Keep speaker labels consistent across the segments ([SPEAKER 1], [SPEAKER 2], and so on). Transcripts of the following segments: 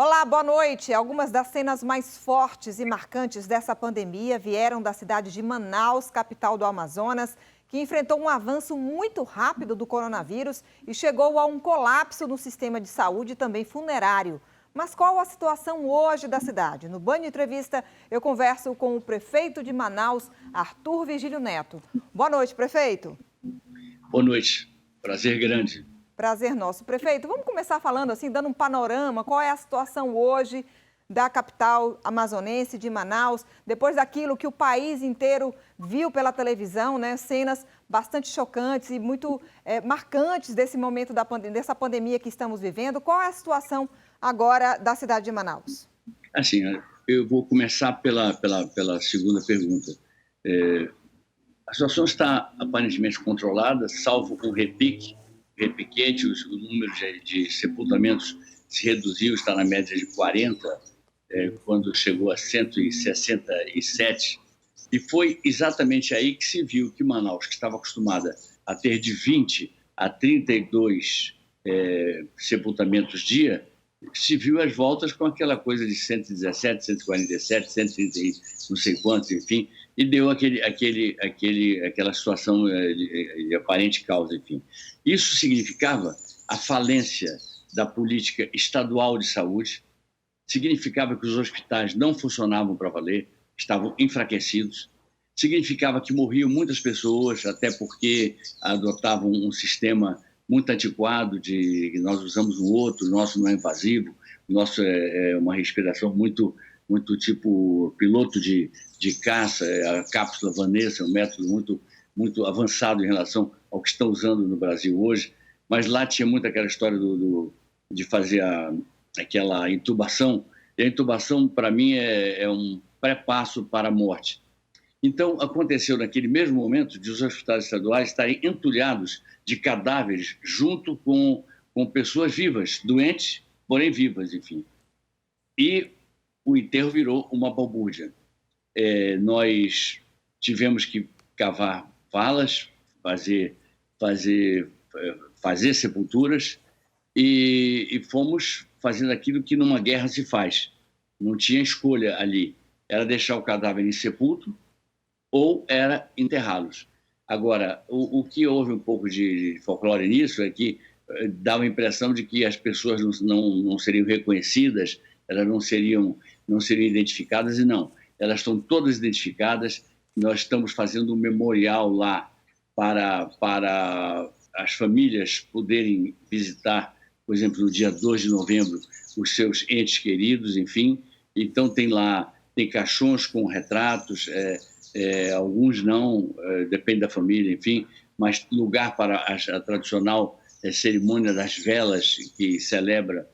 [SPEAKER 1] Olá, boa noite. Algumas das cenas mais fortes e marcantes dessa pandemia vieram da cidade de Manaus, capital do Amazonas, que enfrentou um avanço muito rápido do coronavírus e chegou a um colapso no sistema de saúde e também funerário. Mas qual a situação hoje da cidade? No Banho Entrevista, eu converso com o prefeito de Manaus, Arthur Virgílio Neto. Boa noite, prefeito.
[SPEAKER 2] Boa noite. Prazer grande.
[SPEAKER 1] Prazer nosso. Prefeito, vamos começar falando assim, dando um panorama, qual é a situação hoje da capital amazonense de Manaus, depois daquilo que o país inteiro viu pela televisão, né? Cenas bastante chocantes e muito marcantes desse momento dessa pandemia que estamos vivendo. Qual é a situação agora da cidade de Manaus?
[SPEAKER 2] Assim, eu vou começar pela segunda pergunta. A situação está aparentemente controlada, salvo um repiquete, o número de sepultamentos se reduziu, está na média de 40, quando chegou a 167. E foi exatamente aí que se viu que Manaus, que estava acostumada a ter de 20 a 32 sepultamentos dia, se viu às voltas com aquela coisa de 117, 147, 130, não sei quantos, enfim, e deu aquela situação de aparente causa, enfim. Isso significava a falência da política estadual de saúde, significava que os hospitais não funcionavam para valer, estavam enfraquecidos, significava que morriam muitas pessoas, até porque adotavam um sistema muito antiquado, nós usamos um outro, o nosso não é invasivo, o nosso é uma respiração muito tipo piloto de caça, a cápsula Vanessa, um método muito avançado em relação ao que estão usando no Brasil hoje, mas lá tinha muito aquela história de fazer aquela intubação, e a intubação, para mim, é um pré-passo para a morte. Então, aconteceu naquele mesmo momento de os hospitais estaduais estarem entulhados de cadáveres junto com pessoas vivas, doentes, porém vivas, enfim. E o enterro virou uma balbúrdia. Nós tivemos que cavar valas, fazer sepulturas e fomos fazendo aquilo que numa guerra se faz. Não tinha escolha ali. Era deixar o cadáver insepulto ou era enterrá-los. Agora, o que houve um pouco de folclore nisso é que dava a impressão de que as pessoas não seriam reconhecidas, elas não seriam identificadas, e não. Elas estão todas identificadas. Nós estamos fazendo um memorial lá para as famílias poderem visitar, por exemplo, no dia 2 de novembro, os seus entes queridos, enfim. Então, tem caixões com retratos, alguns não, depende da família, enfim, mas lugar para a tradicional cerimônia das velas, que celebra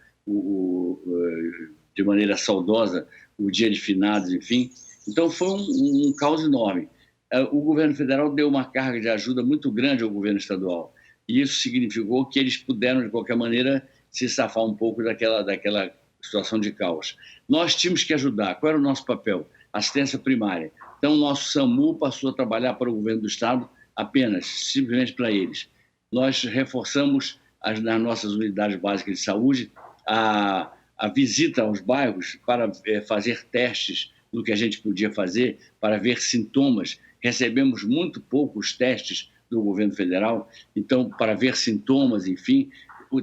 [SPEAKER 2] de maneira saudosa o dia de finados, enfim. Então, foi um caos enorme. O governo federal deu uma carga de ajuda muito grande ao governo estadual, e isso significou que eles puderam, de qualquer maneira, se safar um pouco daquela situação de caos. Nós tínhamos que ajudar. Qual era o nosso papel? Assistência primária. Então, o nosso SAMU passou a trabalhar para o governo do estado apenas, simplesmente para eles. Nós reforçamos nas nossas unidades básicas de saúde a visita aos bairros para fazer testes do que a gente podia fazer, para ver sintomas. Recebemos muito poucos testes do governo federal, então, para ver sintomas, enfim,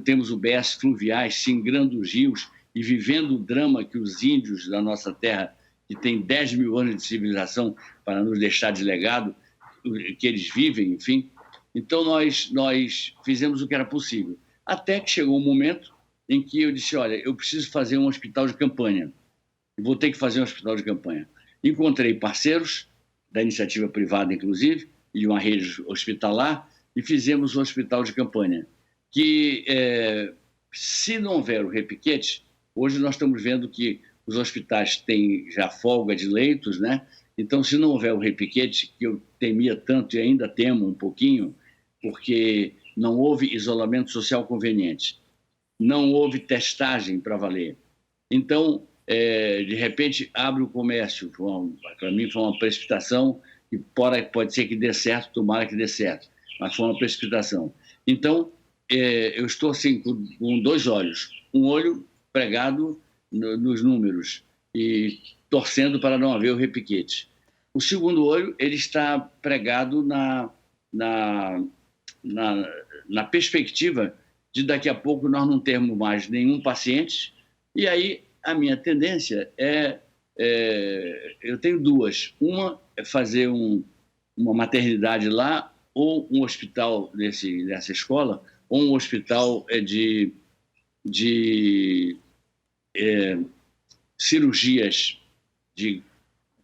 [SPEAKER 2] temos UBS fluviais, singrando os rios e vivendo o drama que os índios da nossa terra, que tem 10 mil anos de civilização para nos deixar de legado, que eles vivem, enfim. Então, nós fizemos o que era possível. Até que chegou um momento em que eu disse, olha, eu preciso fazer um hospital de campanha. Vou ter que fazer um hospital de campanha. Encontrei parceiros, da iniciativa privada, inclusive, e de uma rede hospitalar, e fizemos um hospital de campanha. Que, se não houver o repiquete, hoje nós estamos vendo que os hospitais têm já folga de leitos, né? Então, se não houver o repiquete, que eu temia tanto e ainda temo um pouquinho, porque não houve isolamento social conveniente, não houve testagem para valer. Então, de repente, abre o comércio. Para mim, foi uma precipitação e pode ser que dê certo, tomara que dê certo, mas foi uma precipitação. Então, eu estou assim, com dois olhos. Um olho pregado nos números e torcendo para não haver o repiquete. O segundo olho ele está pregado na perspectiva de daqui a pouco nós não termos mais nenhum paciente, e aí a minha tendência eu tenho duas. Uma é fazer uma maternidade lá, ou um hospital nessa escola, ou um hospital de cirurgias de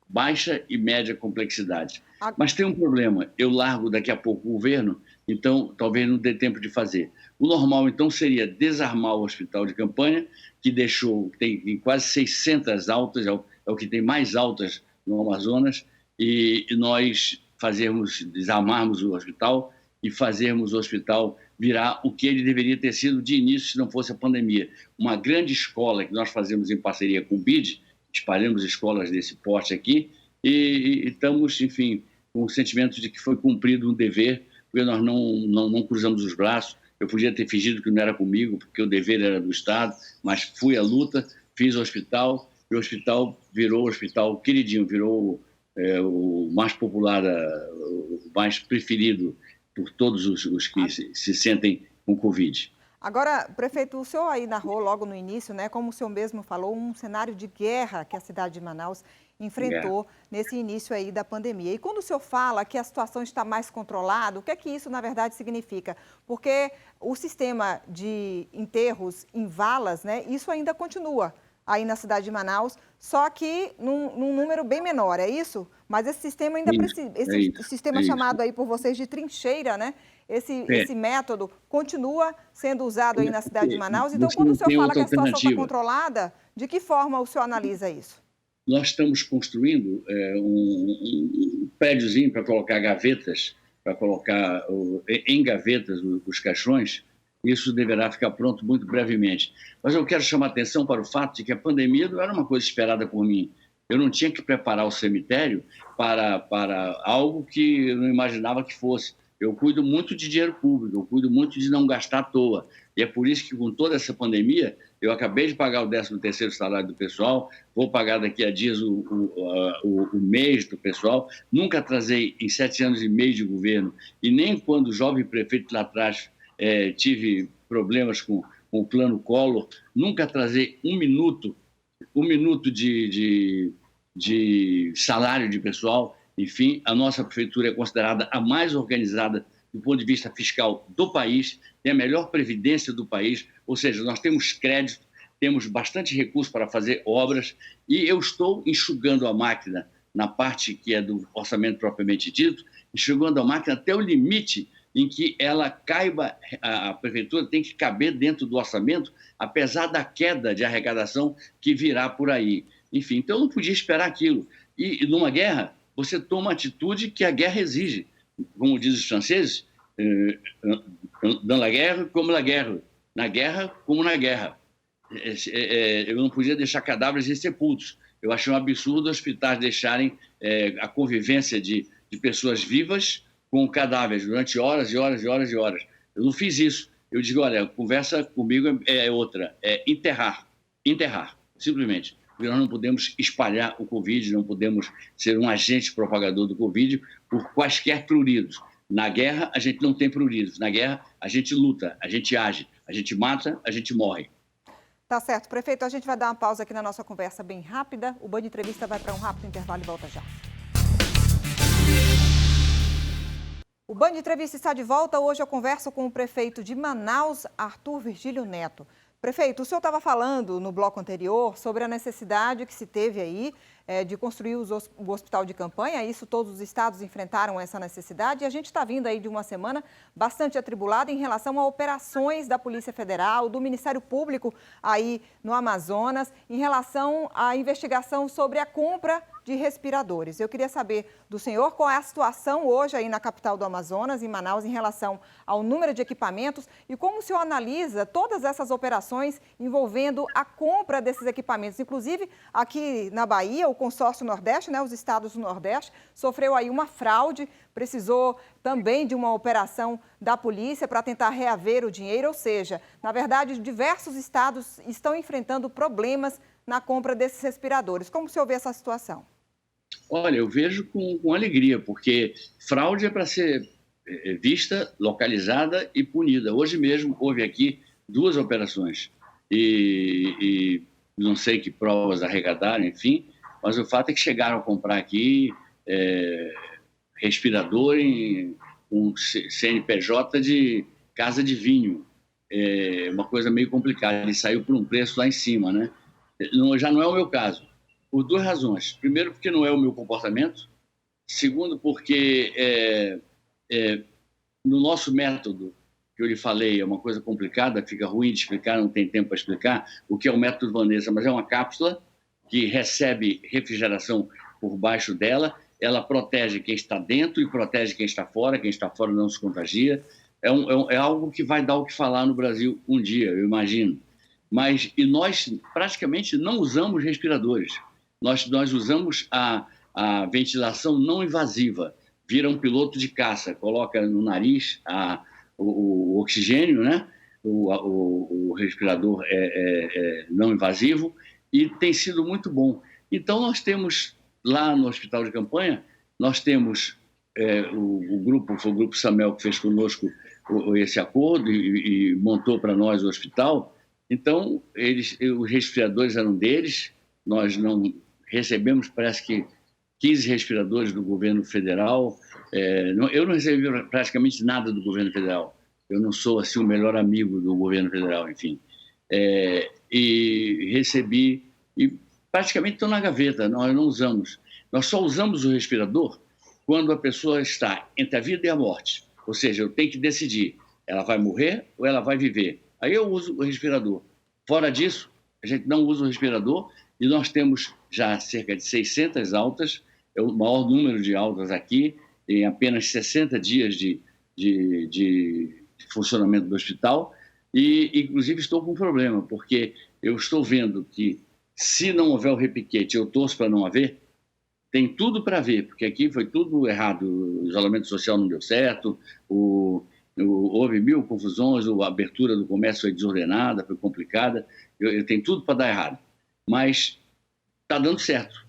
[SPEAKER 2] baixa e média complexidade. Mas tem um problema, eu largo daqui a pouco o governo, então talvez não dê tempo de fazer. O normal, então, seria desarmar o hospital de campanha, que tem quase 600 altas, é o que tem mais altas no Amazonas, e nós desarmarmos o hospital e fazermos o hospital virar o que ele deveria ter sido de início se não fosse a pandemia. Uma grande escola que nós fazemos em parceria com o BID, espalhamos escolas desse porte aqui, e estamos, enfim, com o sentimento de que foi cumprido um dever, porque nós não cruzamos os braços. Eu podia ter fingido que não era comigo, porque o dever era do Estado, mas fui à luta, fiz o hospital, e o hospital virou o hospital queridinho, virou o mais popular, o mais preferido por todos os que se sentem com Covid.
[SPEAKER 1] Agora, prefeito, o senhor aí narrou logo no início, né, como o senhor mesmo falou, um cenário de guerra que a cidade de Manaus enfrentou nesse início aí da pandemia. E quando o senhor fala que a situação está mais controlada, o que é que isso, na verdade, significa? Porque o sistema de enterros em valas, né, isso ainda continua aí na cidade de Manaus, só que num número bem menor, é isso? Mas esse sistema ainda precisa, esse sistema chamado aí por vocês de trincheira, né? Esse método continua sendo usado aí na cidade de Manaus. Então, quando o senhor fala que a situação está controlada, de que forma o senhor analisa isso?
[SPEAKER 2] Nós estamos construindo um prédiozinho para colocar gavetas, para colocar em gavetas os caixões. Isso deverá ficar pronto muito brevemente. Mas eu quero chamar a atenção para o fato de que a pandemia não era uma coisa esperada por mim. Eu não tinha que preparar o cemitério para algo que eu não imaginava que fosse. Eu cuido muito de dinheiro público, eu cuido muito de não gastar à toa. E é por isso que, com toda essa pandemia, eu acabei de pagar o 13º salário do pessoal, vou pagar daqui a dias o mês do pessoal. Nunca atrasei em 7 anos e meio de governo, e nem quando jovem prefeito lá atrás tive problemas com o plano Collor, nunca atrasei um minuto de salário de pessoal. Enfim, a nossa prefeitura é considerada a mais organizada do ponto de vista fiscal do país, tem a melhor previdência do país, ou seja, nós temos crédito, temos bastante recurso para fazer obras, e eu estou enxugando a máquina na parte que é do orçamento propriamente dito, enxugando a máquina até o limite em que ela caiba, a prefeitura tem que caber dentro do orçamento, apesar da queda de arrecadação que virá por aí. Enfim, então eu não podia esperar aquilo. E numa guerra, você toma a atitude que a guerra exige. Como dizem os franceses, dans la guerre comme la guerre. Na guerra, como na guerra. Eu não podia deixar cadáveres insepultos. Eu achei um absurdo hospitais deixarem a convivência de pessoas vivas com cadáveres durante horas e horas e horas e horas. Eu não fiz isso. Eu digo, olha, a conversa comigo é outra, é enterrar, simplesmente. Porque nós não podemos espalhar o Covid, não podemos ser um agente propagador do Covid por quaisquer pruridos. Na guerra, a gente não tem pruridos. Na guerra, a gente luta, a gente age, a gente mata, a gente morre.
[SPEAKER 1] Tá certo. Prefeito, a gente vai dar uma pausa aqui na nossa conversa bem rápida. O Band Entrevista vai para um rápido intervalo e volta já. O Band Entrevista está de volta. Hoje eu converso com o prefeito de Manaus, Arthur Virgílio Neto. Prefeito, o senhor estava falando no bloco anterior sobre a necessidade que se teve aí de construir o hospital de campanha. Isso, todos os estados enfrentaram essa necessidade, e a gente está vindo aí de uma semana bastante atribulada em relação a operações da Polícia Federal, do Ministério Público aí no Amazonas, em relação à investigação sobre a compra de respiradores. Eu queria saber do senhor qual é a situação hoje aí na capital do Amazonas, em Manaus, em relação ao número de equipamentos, e como o senhor analisa todas essas operações envolvendo a compra desses equipamentos. Inclusive, aqui na Bahia, o consórcio Nordeste, né, os estados do Nordeste, sofreu aí uma fraude, precisou também de uma operação da polícia para tentar reaver o dinheiro, ou seja, na verdade, diversos estados estão enfrentando problemas na compra desses respiradores. Como o senhor vê essa situação?
[SPEAKER 2] Olha, eu vejo com alegria, porque fraude é para ser vista, localizada e punida. Hoje mesmo houve aqui 2 operações e não sei que provas arrecadaram, enfim, mas o fato é que chegaram a comprar aqui respirador em um CNPJ de casa de vinho. É uma coisa meio complicada, ele saiu por um preço lá em cima, né? Já não é o meu caso, por 2 razões. Primeiro, porque não é o meu comportamento. Segundo, porque no nosso método, que eu lhe falei, é uma coisa complicada, fica ruim de explicar, não tem tempo para explicar o que é o método Vanessa, mas é uma cápsula que recebe refrigeração por baixo dela, ela protege quem está dentro e protege quem está fora não se contagia. É algo que vai dar o que falar no Brasil um dia, eu imagino. E nós praticamente não usamos respiradores. Nós usamos a ventilação não invasiva. Vira um piloto de caça, coloca no nariz o oxigênio, né? O respirador não invasivo, e tem sido muito bom. Então, nós temos lá no Hospital de Campanha, nós temos o grupo Samel que fez conosco esse acordo e montou para nós o hospital. Então, os respiradores eram deles, nós não recebemos, parece que 15 respiradores do governo federal. Eu não recebi praticamente nada do governo federal. Eu não sou assim o melhor amigo do governo federal, enfim. E recebi, e praticamente estão na gaveta, nós não usamos. Nós só usamos o respirador quando a pessoa está entre a vida e a morte. Ou seja, eu tenho que decidir, ela vai morrer ou ela vai viver. Aí eu uso o respirador. Fora disso, a gente não usa o respirador, e nós temos já cerca de 600 altas, é o maior número de altas aqui, em apenas 60 dias de funcionamento do hospital, e inclusive estou com um problema, porque eu estou vendo que se não houver o repiquete, eu torço para não haver, tem tudo para ver, porque aqui foi tudo errado, o isolamento social não deu certo, houve 1000 confusões, a abertura do comércio foi desordenada, foi complicada, eu tenho tudo para dar errado, mas está dando certo,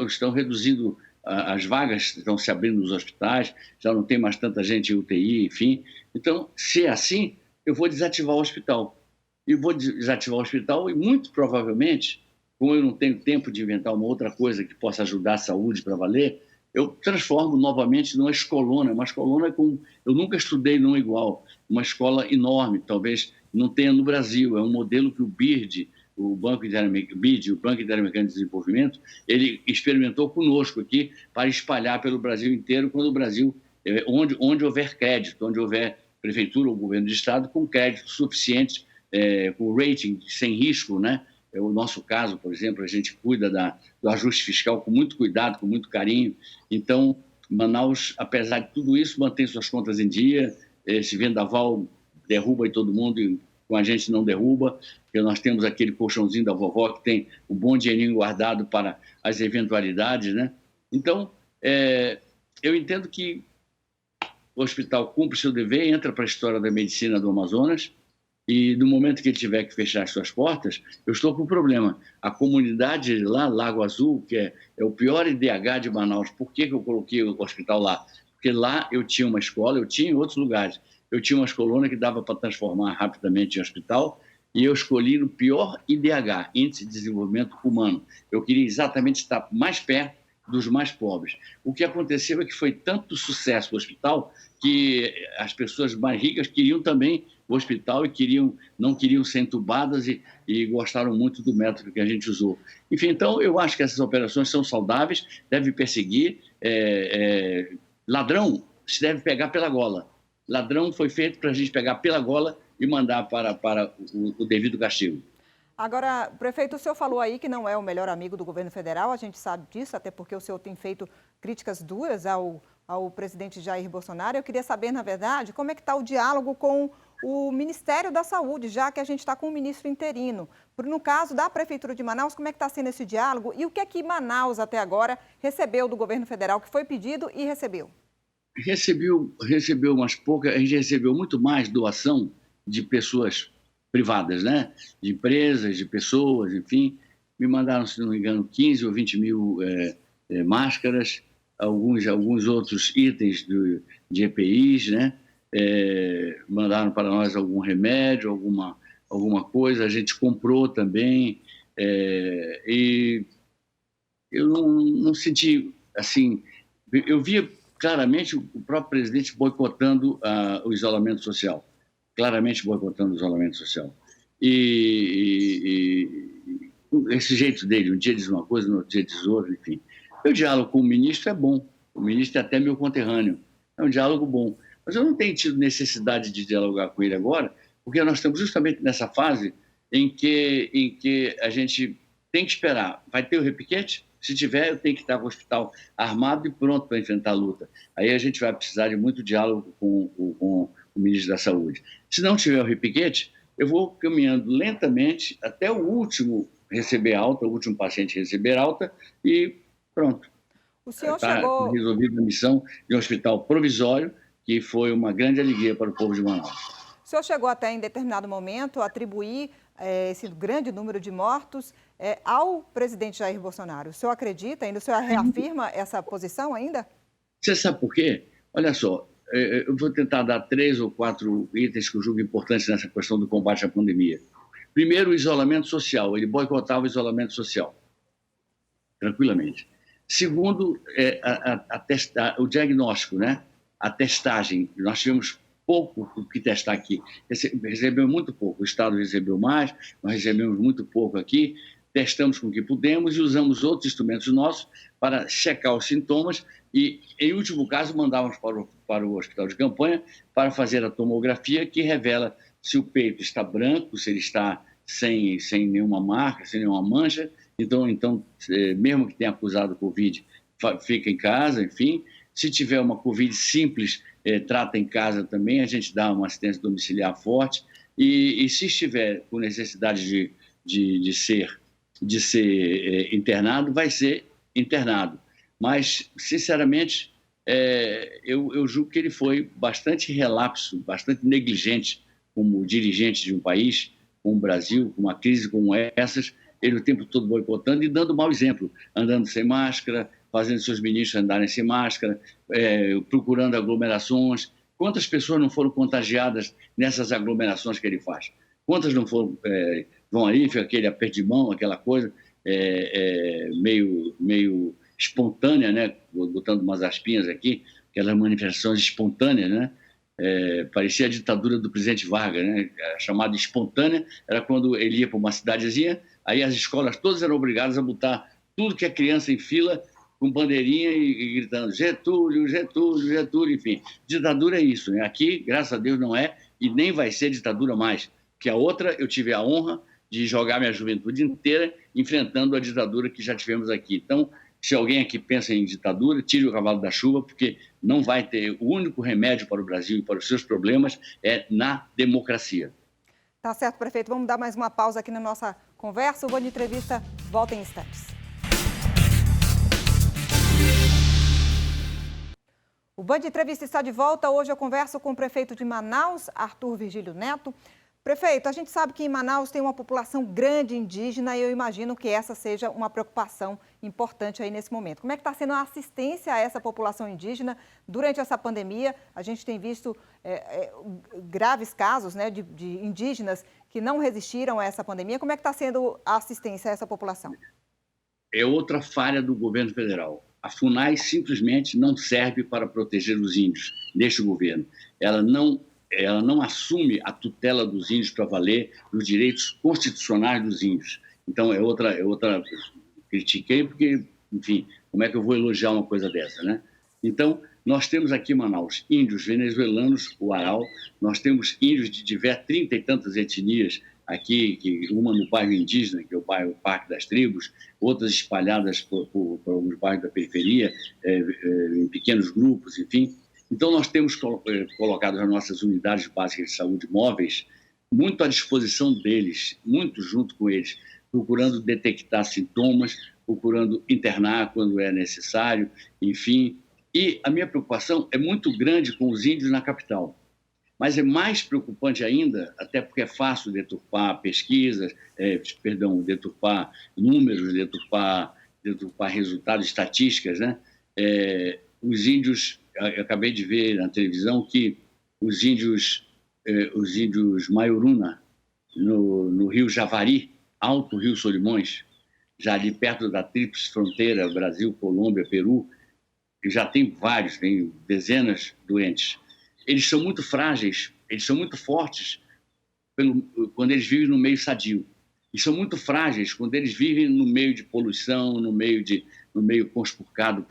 [SPEAKER 2] estão reduzindo as vagas, estão se abrindo nos hospitais, já não tem mais tanta gente em UTI, enfim. Então, se é assim, eu vou desativar o hospital. E vou desativar o hospital e, muito provavelmente, como eu não tenho tempo de inventar uma outra coisa que possa ajudar a saúde para valer, eu transformo novamente numa escolona. Uma escolona com... Eu nunca estudei numa igual. Uma escola enorme, talvez não tenha no Brasil. É um modelo que o BIRD, o Banco Interamericano de Desenvolvimento, ele experimentou conosco aqui para espalhar pelo Brasil inteiro, quando o Brasil, onde houver crédito, onde houver prefeitura ou governo de estado com crédito suficiente, com rating sem risco, né? O nosso caso, por exemplo, a gente cuida do ajuste fiscal com muito cuidado, com muito carinho. Então, Manaus, apesar de tudo isso, mantém suas contas em dia. Esse vendaval derruba em todo mundo e com a gente não derruba, porque nós temos aquele colchãozinho da vovó que tem um bom dinheirinho guardado para as eventualidades, né? Então, eu entendo que o hospital cumpre seu dever, entra para a história da medicina do Amazonas, e no momento que ele tiver que fechar as suas portas, eu estou com um problema. A comunidade lá, Lago Azul, que é o pior IDH de Manaus, por que eu coloquei o hospital lá? Porque lá eu tinha uma escola, eu tinha em outros lugares, eu tinha uma escolona que dava para transformar rapidamente em hospital, e eu escolhi no pior IDH, Índice de Desenvolvimento Humano. Eu queria exatamente estar mais perto dos mais pobres. O que aconteceu é que foi tanto sucesso o hospital que as pessoas mais ricas queriam também o hospital e não queriam ser entubadas e gostaram muito do método que a gente usou. Enfim, então eu acho que essas operações são saudáveis, deve perseguir. Ladrão se deve pegar pela gola. Ladrão foi feito para a gente pegar pela gola e mandar para o devido castigo.
[SPEAKER 1] Agora, prefeito, o senhor falou aí que não é o melhor amigo do governo federal, a gente sabe disso, até porque o senhor tem feito críticas duras ao presidente Jair Bolsonaro. Eu queria saber, na verdade, como é que está o diálogo com o Ministério da Saúde, já que a gente está com um ministro interino. No caso da Prefeitura de Manaus, como é que está sendo esse diálogo e o que é que Manaus, até agora, recebeu do governo federal, que foi pedido e recebeu?
[SPEAKER 2] Recebeu umas poucas, a gente recebeu muito mais doação de pessoas privadas, né? De empresas, de pessoas, enfim. me mandaram, se não me engano, 15 ou 20 mil máscaras, alguns outros itens de EPIs, né? Mandaram para nós algum remédio, alguma coisa, a gente comprou também, e eu não senti, assim, eu via claramente o próprio presidente boicotando o isolamento social, claramente boicotando o isolamento social. E esse jeito dele, um dia diz uma coisa, no outro dia diz outra, enfim. O diálogo com o ministro é bom, o ministro é até meu conterrâneo, é um diálogo bom. Mas eu não tenho tido necessidade de dialogar com ele agora, porque nós estamos justamente nessa fase em que a gente tem que esperar. Vai ter o repiquete? Se tiver, eu tenho que estar com o hospital armado e pronto para enfrentar a luta. Aí a gente vai precisar de muito diálogo com o ministro da Saúde. Se não tiver o repiquete, eu vou caminhando lentamente até o último receber alta, o último paciente receber alta e pronto.
[SPEAKER 1] O senhor
[SPEAKER 2] Está
[SPEAKER 1] chegou...
[SPEAKER 2] resolvida a missão de um hospital provisório, que foi uma grande alegria para o povo de Manaus.
[SPEAKER 1] O senhor chegou até, em determinado momento, a atribuir esse grande número de mortos ao presidente Jair Bolsonaro. O senhor acredita ainda? O senhor reafirma essa posição ainda?
[SPEAKER 2] Você sabe por quê? Olha só, eu vou tentar dar 3 ou 4 itens que eu julgo importantes nessa questão do combate à pandemia. Primeiro, o isolamento social. Ele boicotava o isolamento social, tranquilamente. Segundo, o diagnóstico, né? A testagem. Nós tivemos pouco o que testar aqui. Recebeu muito pouco. O Estado recebeu mais, nós recebemos muito pouco aqui. Testamos com o que pudemos e usamos outros instrumentos nossos para checar os sintomas e, em último caso, mandávamos para o hospital de campanha para fazer a tomografia, que revela se o peito está branco, se ele está sem nenhuma marca, sem nenhuma mancha. Então, mesmo que tenha acusado Covid, fica em casa, enfim. Se tiver uma Covid simples, trata em casa também, a gente dá uma assistência domiciliar forte. E se estiver com necessidade de ser internado, vai ser internado. Mas, sinceramente, eu julgo que ele foi bastante relapso, bastante negligente como dirigente de um país, como o Brasil, com uma crise como essas, ele o tempo todo boicotando e dando mau exemplo, andando sem máscara, fazendo seus ministros andarem sem máscara, procurando aglomerações. Quantas pessoas não foram contagiadas nessas aglomerações que ele faz? Quantas não foram, vão ali, fica aquele aperto de mão, aquela coisa meio espontânea, né? Botando umas aspinhas aqui, aquelas manifestações espontâneas, né? Parecia a ditadura do presidente Vargas, né? A chamada espontânea era quando ele ia para uma cidadezinha, aí as escolas todas eram obrigadas a botar tudo que é criança em fila, com bandeirinha e gritando Getúlio, Getúlio, Getúlio, enfim. Ditadura é isso, né? Aqui, graças a Deus, não é e nem vai ser ditadura mais. Que a outra, eu tive a honra de jogar minha juventude inteira enfrentando a ditadura que já tivemos aqui. Então, se alguém aqui pensa em ditadura, tire o cavalo da chuva, porque não vai ter. O único remédio para o Brasil e para os seus problemas é na democracia.
[SPEAKER 1] Tá certo, prefeito. Vamos dar mais uma pausa aqui na nossa conversa. O Band Entrevista volta em instantes. O Band Entrevista está de volta. Hoje eu converso com o prefeito de Manaus, Arthur Virgílio Neto. Prefeito, a gente sabe que em Manaus tem uma população grande indígena e eu imagino que essa seja uma preocupação importante aí nesse momento. Como é que está sendo a assistência a essa população indígena durante essa pandemia? A gente tem visto graves casos, né, de indígenas que não resistiram a essa pandemia. Como é que está sendo a assistência a essa população?
[SPEAKER 2] É outra falha do governo federal. A FUNAI simplesmente não serve para proteger os índios neste governo. Ela não assume a tutela dos índios para valer os direitos constitucionais dos índios. Então, é outra. Critiquei porque, enfim, como é que eu vou elogiar uma coisa dessa, né? Então, nós temos aqui em Manaus índios venezuelanos, o Aral, nós temos índios de 30 e tantas etnias aqui, uma no bairro indígena, que é o bairro Parque das Tribos, outras espalhadas por alguns bairros da periferia, em pequenos grupos, enfim. Então, nós temos colocado as nossas unidades básicas de saúde móveis muito à disposição deles, muito junto com eles, procurando detectar sintomas, procurando internar quando é necessário, enfim. E a minha preocupação é muito grande com os índios na capital. Mas é mais preocupante ainda, até porque é fácil deturpar pesquisas, deturpar números, deturpar resultados, estatísticas, né? Os índios, eu acabei de ver na televisão que os índios Maioruna, no Rio Javari, Alto Rio Solimões, já ali perto da tríplice fronteira, Brasil, Colômbia, Peru, e já tem dezenas doentes. Eles são muito frágeis, eles são muito fortes quando eles vivem no meio sadio. E são muito frágeis quando eles vivem no meio de poluição, no meio conspurcado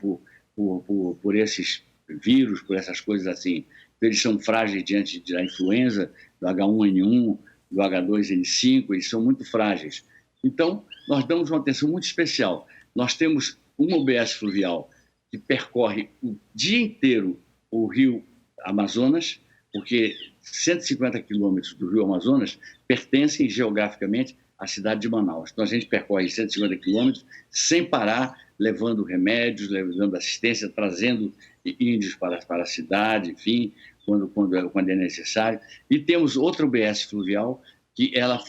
[SPEAKER 2] por esses vírus, por essas coisas assim. Então, eles são frágeis diante da influenza, do H1N1, do H2N5, eles são muito frágeis. Então, nós damos uma atenção muito especial. Nós temos uma UBS fluvial que percorre o dia inteiro o rio Amazonas, porque 150 quilômetros do rio Amazonas pertencem geograficamente à cidade de Manaus. Então, a gente percorre 150 quilômetros sem parar, levando remédios, levando assistência, trazendo índios para a cidade, enfim, quando é necessário. E temos outra UBS fluvial que ela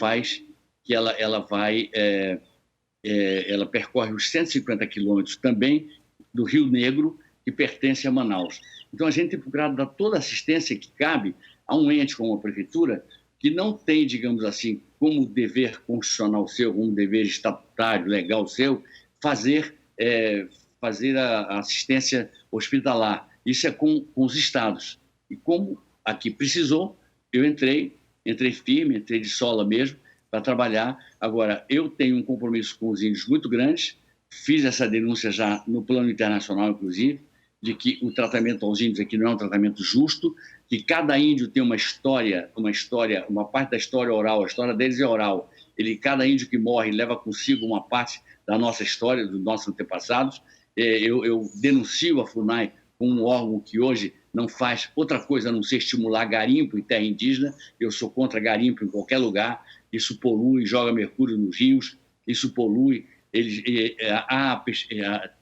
[SPEAKER 2] percorre os 150 quilômetros também do Rio Negro, que pertence a Manaus. Então, a gente tem procurado dar toda a assistência que cabe a um ente como a Prefeitura, que não tem, digamos assim, como dever constitucional seu, como dever estatutário, legal seu, fazer a assistência hospitalar. Isso é com os estados. E como aqui precisou, eu entrei firme, entrei de sola mesmo, para trabalhar. Agora, eu tenho um compromisso com os índios muito grande, fiz essa denúncia já no plano internacional, inclusive, de que o tratamento aos índios aqui não é um tratamento justo, que cada índio tem uma parte da história oral, a história deles é oral. Cada índio que morre leva consigo uma parte da nossa história, dos nossos antepassados. Eu denuncio a FUNAI como um órgão que hoje não faz outra coisa a não ser estimular garimpo em terra indígena. Eu sou contra garimpo em qualquer lugar. Isso polui, joga mercúrio nos rios, isso polui. Há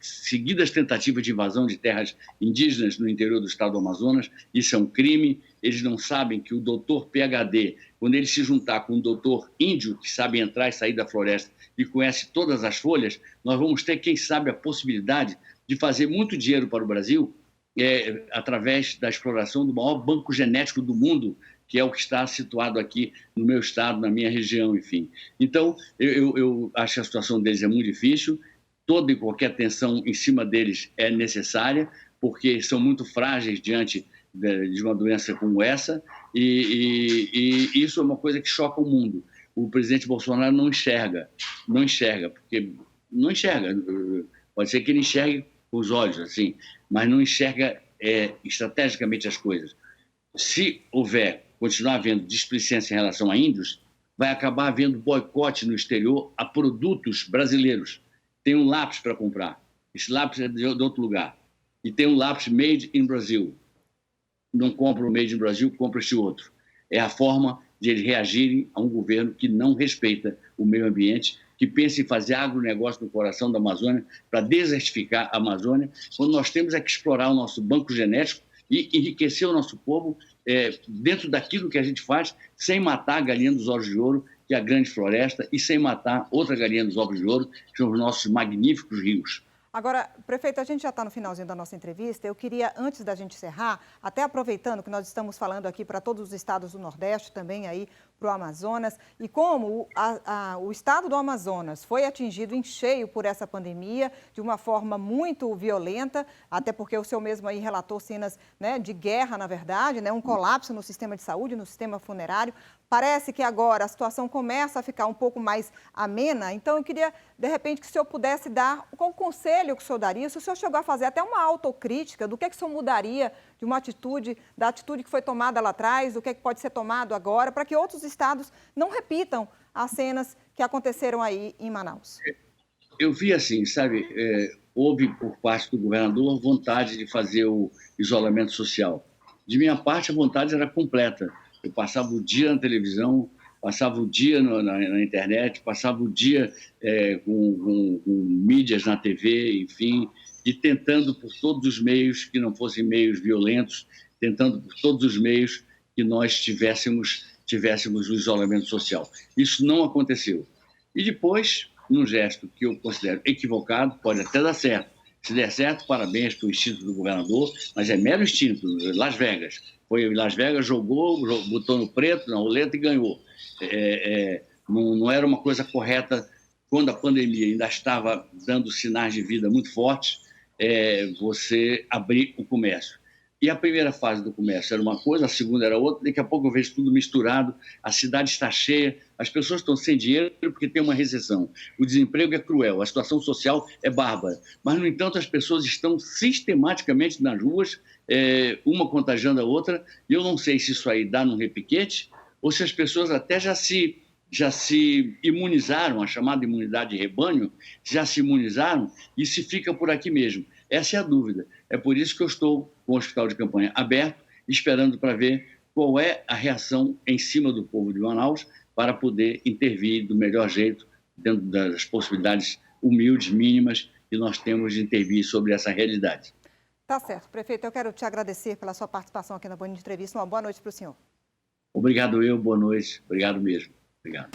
[SPEAKER 2] seguidas tentativas de invasão de terras indígenas no interior do estado do Amazonas. Isso é um crime. Eles não sabem que o doutor PhD, quando ele se juntar com um doutor índio que sabe entrar e sair da floresta e conhece todas as folhas, nós vamos ter, quem sabe, a possibilidade de fazer muito dinheiro para o Brasil através da exploração do maior banco genético do mundo, que é o que está situado aqui no meu estado, na minha região, enfim. Então, eu acho que a situação deles é muito difícil, toda e qualquer tensão em cima deles é necessária, porque são muito frágeis diante de uma doença como essa, e isso é uma coisa que choca o mundo. O presidente Bolsonaro não enxerga, pode ser que ele enxergue com os olhos, assim, mas não enxerga estrategicamente as coisas. Se continuar havendo displicência em relação a índios, vai acabar havendo boicote no exterior a produtos brasileiros. Tem um lápis para comprar, esse lápis é de outro lugar, e tem um lápis made in Brazil. Não compra o made in Brazil, compra esse outro. É a forma de eles reagirem a um governo que não respeita o meio ambiente, que pensa em fazer agronegócio no coração da Amazônia para desertificar a Amazônia, quando nós temos que explorar o nosso banco genético e enriquecer o nosso povo dentro daquilo que a gente faz, sem matar a galinha dos ovos de ouro, que é a grande floresta, e sem matar outra galinha dos ovos de ouro, que são os nossos magníficos rios.
[SPEAKER 1] Agora, prefeito, a gente já está no finalzinho da nossa entrevista. Eu queria, antes da gente encerrar, até aproveitando que nós estamos falando aqui para todos os estados do Nordeste, também aí para o Amazonas, e como o estado do Amazonas foi atingido em cheio por essa pandemia, de uma forma muito violenta, até porque o senhor mesmo aí relatou cenas, né, de guerra, na verdade, né, um colapso no sistema de saúde, no sistema funerário. Parece que agora a situação começa a ficar um pouco mais amena, então eu queria, de repente, que o senhor pudesse dar qual conselho que o senhor daria, se o senhor chegou a fazer até uma autocrítica do que o senhor mudaria de uma atitude, da atitude que foi tomada lá atrás, do que pode ser tomado agora, para que outros estados não repitam as cenas que aconteceram aí em Manaus.
[SPEAKER 2] Eu vi assim, sabe, houve por parte do governador vontade de fazer o isolamento social. De minha parte, a vontade era completa. Eu passava o dia na televisão, passava o dia na internet, passava o dia com mídias na TV, enfim, e tentando por todos os meios, que não fossem meios violentos, tentando por todos os meios que nós tivéssemos o isolamento social. Isso não aconteceu. E depois, num gesto que eu considero equivocado, pode até dar certo. Se der certo, parabéns para o instinto do governador, mas é mero instinto. Las Vegas. Foi em Las Vegas, jogou, botou no preto, na roleta e ganhou. Não era uma coisa correta quando a pandemia ainda estava dando sinais de vida muito fortes, você abrir o comércio. E a primeira fase do comércio era uma coisa, a segunda era outra, daqui a pouco eu vejo tudo misturado, a cidade está cheia, as pessoas estão sem dinheiro porque tem uma recessão, o desemprego é cruel, a situação social é bárbara, mas, no entanto, as pessoas estão sistematicamente nas ruas, uma contagiando a outra, e eu não sei se isso aí dá num repiquete, ou se as pessoas até já se imunizaram, a chamada imunidade de rebanho, já se imunizaram e se fica por aqui mesmo. Essa é a dúvida. É por isso que eu estou com o hospital de campanha aberto, esperando para ver qual é a reação em cima do povo de Manaus para poder intervir do melhor jeito, dentro das possibilidades humildes, mínimas, que nós temos de intervir sobre essa realidade.
[SPEAKER 1] Tá certo. Prefeito, eu quero te agradecer pela sua participação aqui na Band Entrevista. Uma boa noite para o senhor.
[SPEAKER 2] Obrigado boa noite. Obrigado mesmo. Obrigado.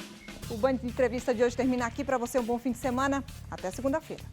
[SPEAKER 1] O Band Entrevista de hoje termina aqui. Para você, um bom fim de semana. Até segunda-feira.